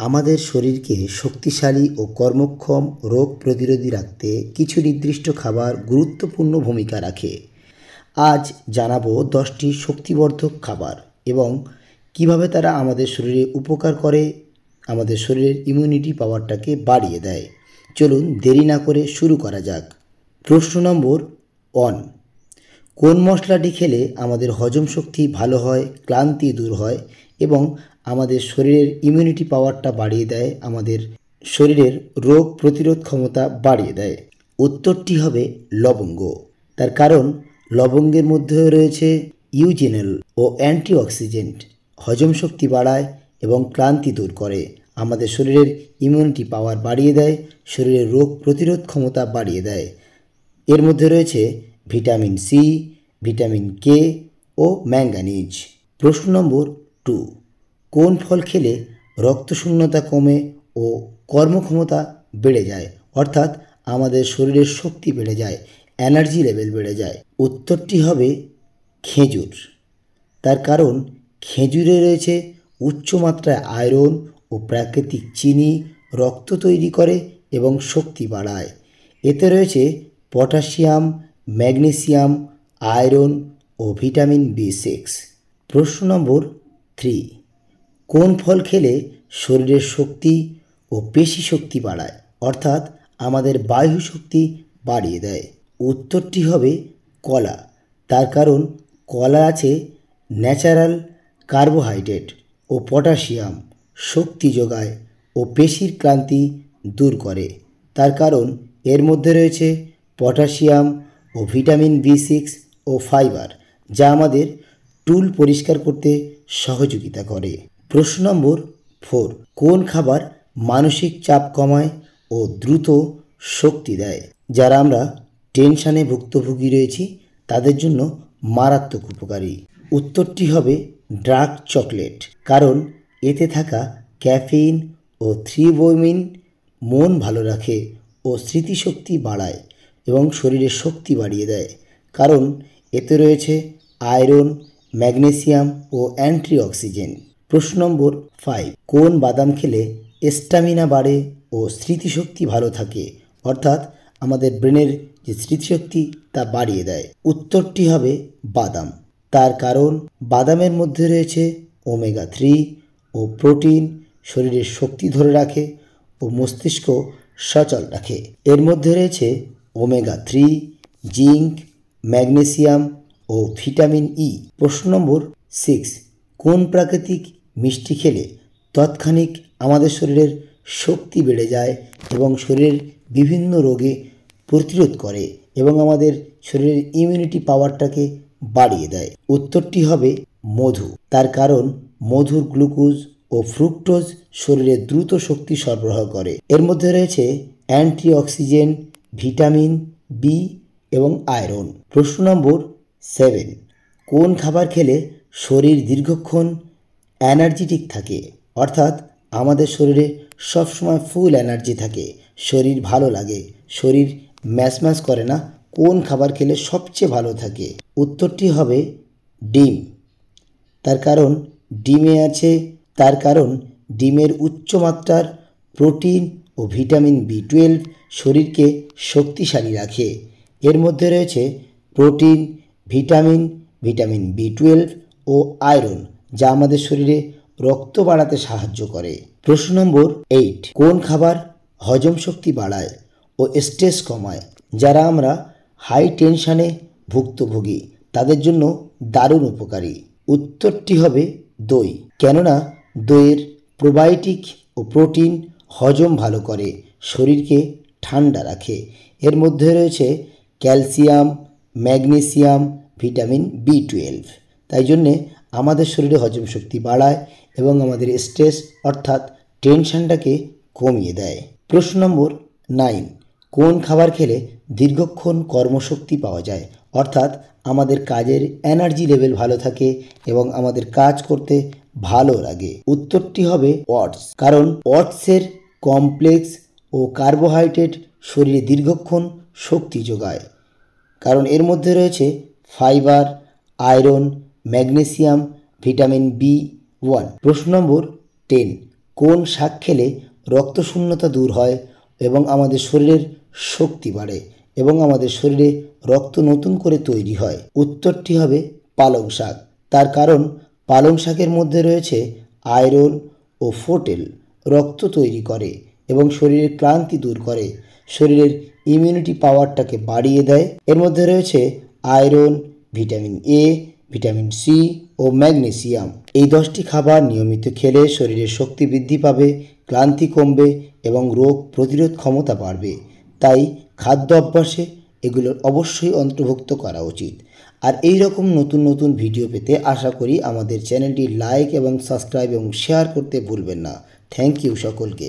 আমাদের শরীরকে শক্তিশালী ও কর্মক্ষম রোগ প্রতিরোধী রাখতে কিছু নির্দিষ্ট খাবার গুরুত্বপূর্ণ ভূমিকা রাখে। আজ জানাবো 10টি শক্তিবর্ধক খাবার এবং কিভাবে তারা আমাদের শরীরে উপকার করে, আমাদের শরীরের ইমিউনিটি পাওয়ারটাকে বাড়িয়ে দেয়। চলুন দেরি না করে শুরু করা যাক। প্রশ্ন নম্বর 1, কোন মশলাটি খেলে আমাদের হজম শক্তি ভালো হয়, ক্লান্তি দূর হয় এবং আমাদের শরীরের ইমিউনিটি পাওয়ারটা বাড়িয়ে দেয়, আমাদের শরীরের রোগ প্রতিরোধ ক্ষমতা বাড়িয়ে দেয়? উত্তরটি হবে লবঙ্গ। তার কারণ লবঙ্গের মধ্যে রয়েছে ইউজেনল ও অ্যান্টিঅক্সিডেন্ট, হজম শক্তি বাড়ায় এবং ক্লান্তি দূর করে, আমাদের শরীরের ইমিউনিটি পাওয়ার বাড়িয়ে দেয়, শরীরের রোগ প্রতিরোধ ক্ষমতা বাড়িয়ে দেয়। এর মধ্যে রয়েছে ভিটামিন সি, ভিটামিন কে ও ম্যাঙ্গানিজ। প্রশ্ন নম্বর 2, কোন ফল খেলে রক্তশূন্যতা কমে ও কর্মক্ষমতা বেড়ে যায়, অর্থাৎ আমাদের শরীরের শক্তি বেড়ে যায়, এনার্জি লেভেল বেড়ে যায়? উত্তরটি হবে খেজুর। তার কারণ খেজুরে রয়েছে উচ্চমাত্রায় আয়রন ও প্রাকৃতিক চিনি, রক্ত তৈরি করে এবং শক্তি বাড়ায়। এতে রয়েছে পটাশিয়াম, ম্যাগনেসিয়াম, আয়রন ও ভিটামিন B6। প্রশ্ন নম্বর 3, কোন ফল খেলে শরীরের শক্তি ও পেশি শক্তি বাড়ায়, অর্থাৎ আমাদের বায়ু শক্তি বাড়িয়ে দেয়? উত্তরটি হবে কলা। তার কারণ কলা আছে ন্যাচারাল কার্বোহাইড্রেট ও পটাশিয়াম, শক্তি যোগায় ও পেশির ক্লান্তি দূর করে। তার কারণ এর মধ্যে রয়েছে পটাশিয়াম ও ভিটামিন B6 ও ফাইবার, যা আমাদের টুল পরিষ্কার করতে সহযোগিতা করে। প্রশ্ন নম্বর 4, কোন খাবার মানসিক চাপ কমায় ও দ্রুত শক্তি দেয়? যারা আমরা টেনশানে ভুক্তভোগী রয়েছি তাদের জন্য মারাত্মক উপকারী। উত্তরটি হবে ডার্ক চকলেট। কারণ এতে থাকা ক্যাফেইন ও থ্রিওব্রোমিন মন ভালো রাখে ও স্মৃতিশক্তি বাড়ায় এবং শরীরের শক্তি বাড়িয়ে দেয়। কারণ এতে রয়েছে আয়রন, ম্যাগনেসিয়াম ও অ্যান্টিঅক্সিডেন্ট। প্রশ্ন নম্বর 5, কোন বাদাম খেলে স্ট্যামিনা বাড়ে ও স্মৃতিশক্তি ভালো থাকে, অর্থাৎ আমাদের ব্রেনের যে স্মৃতিশক্তি তা বাড়িয়ে দেয়? উত্তরটি হবে বাদাম। তার কারণ বাদামের মধ্যে রয়েছে ওমেগা 3 ও প্রোটিন, শরীরের শক্তি ধরে রাখে ও মস্তিষ্ক সচল রাখে। এর মধ্যে রয়েছে ওমেগা 3, জিঙ্ক, ম্যাগনেসিয়াম ও ভিটামিন ই। প্রশ্ন নম্বর 6, কোন প্রাকৃতিক মিষ্টি খেলে তৎক্ষণিক আমাদের শরীরের শক্তি বেড়ে যায় এবং শরীরের বিভিন্ন রোগে প্রতিরোধ করে এবং আমাদের শরীরের ইমিউনিটি পাওয়ারটাকে বাড়িয়ে দেয়? উত্তরটি হবে মধু। তার কারণ মধুর গ্লুকোজ ও ফ্রুক্টোজ শরীরে দ্রুত শক্তি সরবরাহ করে। এর মধ্যে রয়েছে অ্যান্টিঅক্সিডেন্ট, ভিটামিন বি এবং আয়রন। প্রশ্ন নম্বর 7, কোন খাবার খেলে শরীর দীর্ঘক্ষণ এনার্জেটিক থাকে, অর্থাৎ আমাদের শরীরে সবসময় ফুল এনার্জি থাকে, শরীর ভালো লাগে, শরীর ম্যাচ করে না? কোন খাবার খেলে সবচেয়ে ভালো থাকে? উত্তরটি হবে ডিম। তার কারণ ডিমের উচ্চমাত্রার প্রোটিন ও ভিটামিন B12 শরীরকে শক্তিশালী রাখে। এর মধ্যে রয়েছে প্রোটিন, ভিটামিন B12 ও আয়রন, যা আমাদের শরীরে রক্ত বাড়াতে সাহায্য করে। প্রশ্ন নম্বর 8, কোন খাবার হজম শক্তি বাড়ায় ও স্ট্রেস কমায়? যারা আমরা হাই টেনশানে ভুক্তভোগী তাদের জন্য দারুণ উপকারী। উত্তরটি হবে দই। কেননা দইয়ের প্রোবায়োটিক ও প্রোটিন হজম ভালো করে, শরীরকে ঠান্ডা রাখে। এর মধ্যে রয়েছে ক্যালসিয়াম, ম্যাগনেসিয়াম, ভিটামিন B12, তাই জন্যে আমাদের শরীরে হজম শক্তি বাড়ায় এবং আমাদের স্ট্রেস অর্থাৎ টেনশনটাকে কমিয়ে দেয়। প্রশ্ন নম্বর 9, কোন খাবার খেলে দীর্ঘক্ষণ কর্মশক্তি পাওয়া যায়, অর্থাৎ আমাদের কাজের এনার্জি লেভেল ভালো থাকে এবং আমাদের কাজ করতে ভালো লাগে? উত্তরটি হবে ওটস। কারণ ওটসের কমপ্লেক্স ও কার্বোহাইড্রেট শরীরে দীর্ঘক্ষণ শক্তি যোগায়। কারণ এর মধ্যে রয়েছে fibre, iron, magnesium, vitamin B1। প্রশ্ন নম্বর 10, কোন শাক খেলে রক্তশূন্যতা দূর হয় এবং আমাদের শরীরের শক্তি বাড়ে এবং আমাদের শরীরে রক্ত নতুন করে তৈরি হয়? উত্তরটি হবে পালং শাক। তার কারণ পালং শাকের মধ্যে রয়েছে আয়রন ও ফোটেল, রক্ত তৈরি করে এবং শরীরের ক্লান্তি দূর করে, শরীরের ইমিউনিটি পাওয়ারটাকে বাড়িয়ে দেয়। এর মধ্যে রয়েছে iron, vitamin A, vitamin C ও ম্যাগনেসিয়াম। এই 10টি খাবার নিয়মিত খেলে শরীরের শক্তি বৃদ্ধি পাবে, ক্লান্তি কমবে এবং রোগ প্রতিরোধ ক্ষমতা বাড়বে। তাই খাদ্য অভ্যাসে এগুলোর অবশ্যই অন্তর্ভুক্ত করা উচিত। আর এই রকম নতুন নতুন ভিডিও পেতে আশা করি আমাদের চ্যানেলটি লাইক এবং সাবস্ক্রাইব এবং শেয়ার করতে ভুলবেন না। থ্যাংক ইউ সকলকে।